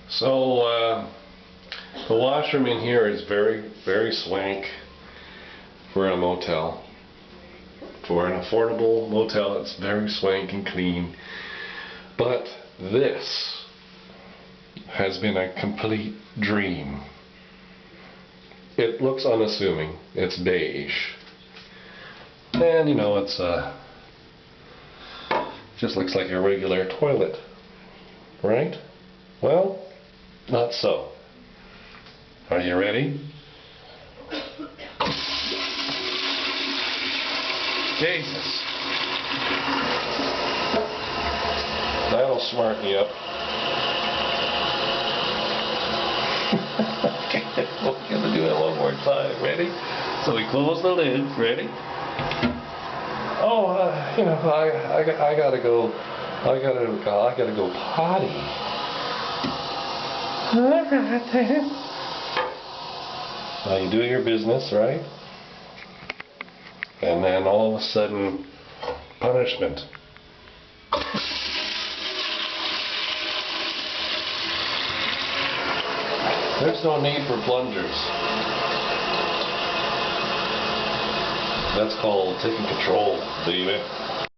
So the washroom in here is very, very swank for a motel. For an affordable motel, it's very swank and clean. But this has been a complete dream. It looks unassuming. It's beige. And you know, it's just looks like a regular toilet. Right? Well, not so. Are you ready? Jesus. That'll smarten you up. Okay, we're gonna do it one more time. Ready? So we close the lid. Ready? Oh, you know, I gotta go. I gotta go potty. Alright then. Now you do your business, right? And then all of a sudden, punishment. There's no need for plungers. That's called taking control, baby.